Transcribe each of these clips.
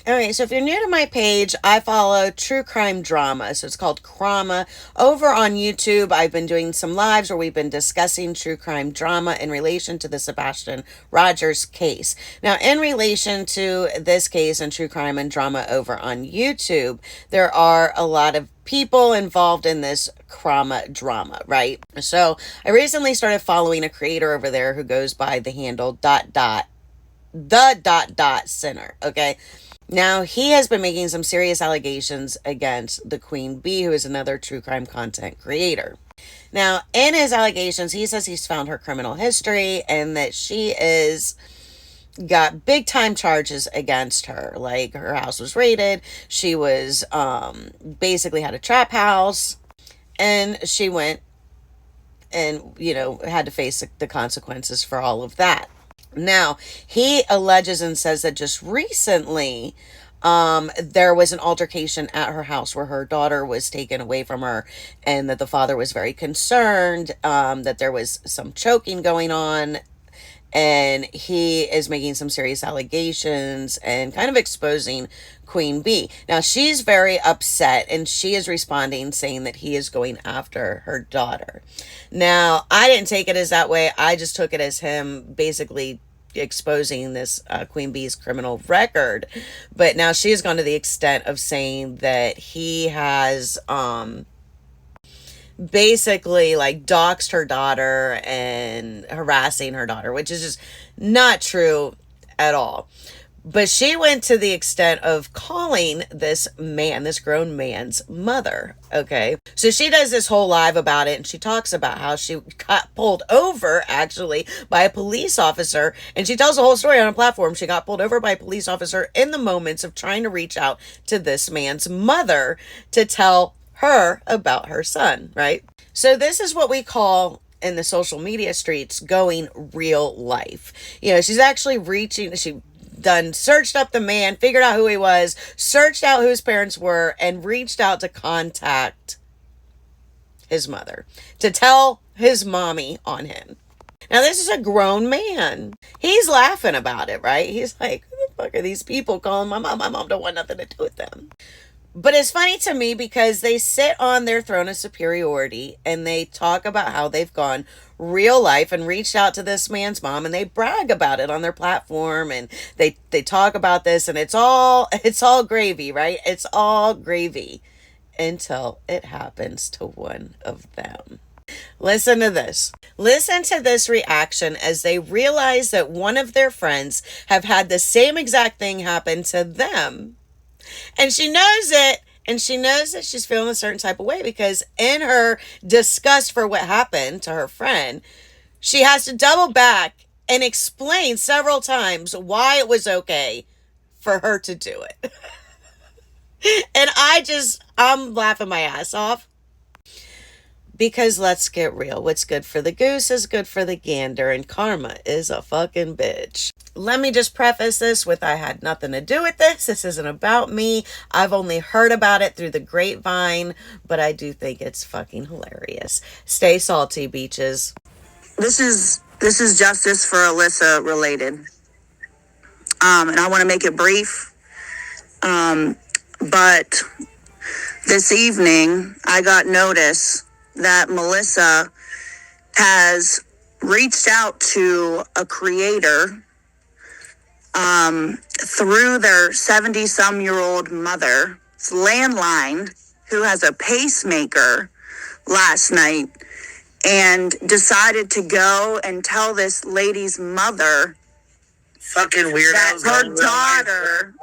Okay, so if you're new to my page, I follow true crime drama. So it's called Crama. Over on YouTube, I've been doing some lives where we've been discussing true crime drama in relation to the Sebastian Rogers case. Now, in relation to this case and true crime and drama over on YouTube, there are a lot of people involved in this Crama drama, right? So I recently started following a creator over there who goes by the handle the center, okay? Now, he has been making some serious allegations against the Queen Bee, who is another true crime content creator. Now, in his allegations, he says he's found her criminal history and that she is got big time charges against her. Like, her house was raided. She was basically had a trap house, and she went and, had to face the consequences for all of that. Now, he alleges and says that just recently, there was an altercation at her house where her daughter was taken away from her, and that the father was very concerned, that there was some choking going on, and he is making some serious allegations and kind of exposing Queen Bee. Now, she's very upset, and she is responding saying that he is going after her daughter. Now, I didn't take it as that way. I just took it as him basically exposing this Queen Bee's criminal record. But now she has gone to the extent of saying that he has basically like doxed her daughter and harassing her daughter, which is just not true at all. But she went to the extent of calling this grown man's mother, okay? So she does this whole live about it, and she talks about how she got pulled over, actually, by a police officer. And she tells the whole story on a platform. She got pulled over by a police officer in the moments of trying to reach out to this man's mother to tell her about her son, right? So this is what we call in the social media streets going real life. She's actually searched up the man, figured out who he was, searched out who his parents were, and reached out to contact his mother to tell his mommy on him. Now, this is a grown man. He's laughing about it, right? He's like, who the fuck are these people calling my mom? My mom don't want nothing to do with them. But it's funny to me because they sit on their throne of superiority and they talk about how they've gone real life and reached out to this man's mom, and they brag about it on their platform, and they talk about this, and it's all gravy, right? It's all gravy until it happens to one of them. Listen to this. Listen to this reaction as they realize that one of their friends have had the same exact thing happen to them. And she knows it, and she knows that she's feeling a certain type of way because in her disgust for what happened to her friend, she has to double back and explain several times why it was okay for her to do it. And I'm laughing my ass off. Because let's get real. What's good for the goose is good for the gander, and karma is a fucking bitch. Let me just preface this with I had nothing to do with this. This isn't about me. I've only heard about it through the grapevine, but I do think it's fucking hilarious. Stay salty, beaches. This is justice for Alyssa related. And I want to make it brief. But this evening I got notice that Melissa has reached out to a creator through their 70-some-year-old mother's landline, who has a pacemaker, last night, and decided to go and tell this lady's mother fucking weirdos that her daughter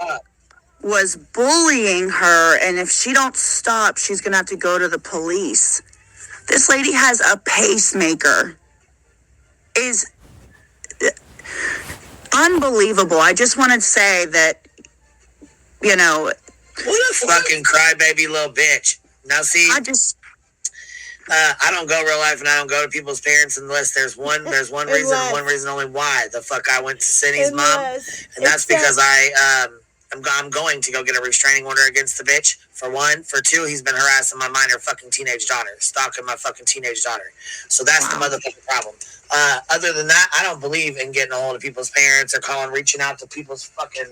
was bullying her, and if she don't stop, she's gonna have to go to the police. This lady has a pacemaker. Is unbelievable. I just want to say that, what a fucking crybaby little bitch. Now, see, I don't go real life, and I don't go to people's parents unless there's one reason, one reason only why the fuck I went to Cindy's mom, and that's because I'm going to go get a restraining order against the bitch, for one. For two, he's been harassing my minor fucking teenage daughter, stalking my fucking teenage daughter. So that's the motherfucking problem. Other than that, I don't believe in getting a hold of people's parents or reaching out to people's fucking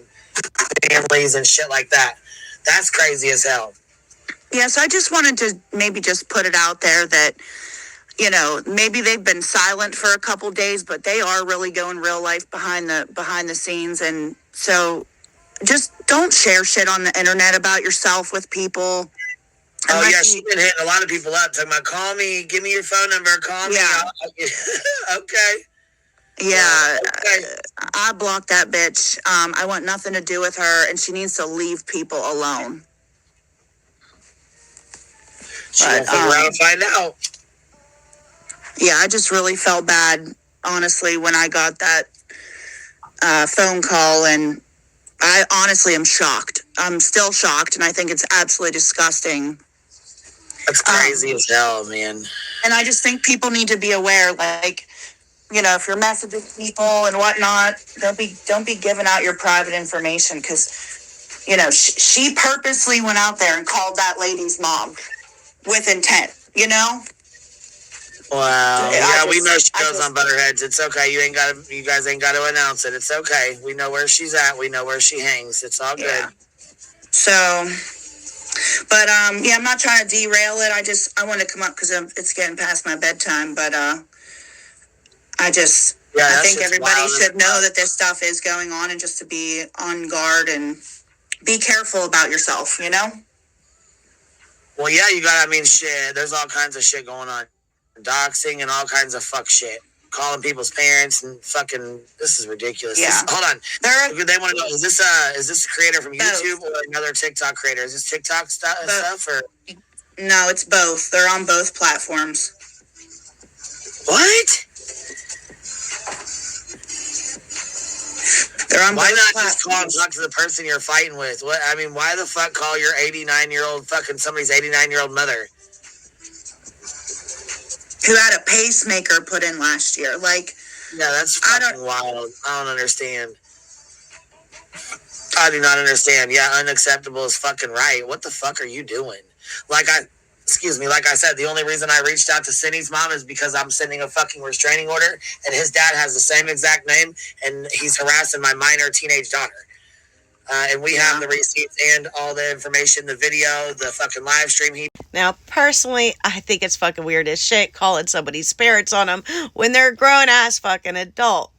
families and shit like that. That's crazy as hell. Yes, I just wanted to maybe just put it out there that, you know, maybe they've been silent for a couple days, but they are really going real life behind the scenes. And so just don't share shit on the internet about yourself with people. Oh, yeah, she's been hitting a lot of people up, talking about, call me, give me your phone number, call me. Yeah. Okay. Yeah, okay. I blocked that bitch. I want nothing to do with her, and she needs to leave people alone. She'll figure out and find out. Yeah, I just really felt bad, honestly, when I got that phone call, and I honestly am shocked. I'm still shocked, and I think it's absolutely disgusting. That's crazy as hell, man. And I just think people need to be aware, like, you know, if you're messaging people and whatnot, don't be giving out your private information, because, you know, she purposely went out there and called that lady's mom with intent, you know? Wow. Yeah, we know she goes on Butterheads. It's okay. You guys ain't got to announce it. It's okay. We know where she's at. We know where she hangs. It's all good. Yeah. So, but, yeah, I'm not trying to derail it. I want to come up because it's getting past my bedtime, but, I think everybody should know that this stuff is going on, and just to be on guard and be careful about yourself, you know? Well, yeah, shit. There's all kinds of shit going on. Doxing and all kinds of fuck shit. Calling people's parents and fucking, this is ridiculous. Yeah. Hold on. They want to know, is this a creator from YouTube or another TikTok creator? Is this TikTok stuff or? No, it's both. They're on both platforms. What? Why not just call and talk to the person you're fighting with? Why the fuck call your 89-year-old fucking somebody's 89-year-old mother? Who had a pacemaker put in last year. Like, yeah, that's fucking wild. I don't understand. I do not understand. Yeah, unacceptable is fucking right. What the fuck are you doing? Like I said, the only reason I reached out to Cindy's mom is because I'm sending a fucking restraining order, and his dad has the same exact name, and he's harassing my minor teenage daughter. And we have the receipts and all the information, the video, the fucking live stream. Now, personally, I think it's fucking weird as shit calling somebody's parents on them when they're a grown-ass fucking adult.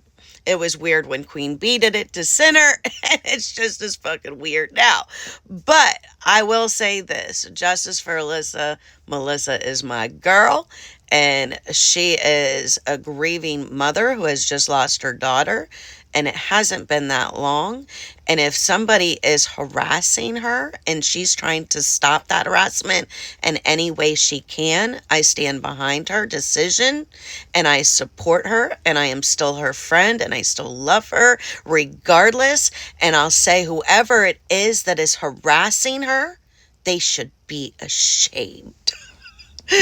It was weird when Queen Bee did it to Sinner, and it's just as fucking weird now. But I will say this, justice for Alyssa. Melissa is my girl, and she is a grieving mother who has just lost her daughter, and it hasn't been that long. And if somebody is harassing her and she's trying to stop that harassment in any way she can, I stand behind her decision and I support her, and I am still her friend and I still love her regardless. And I'll say whoever it is that is harassing her, they should be ashamed.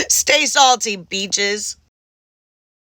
Stay salty, beaches.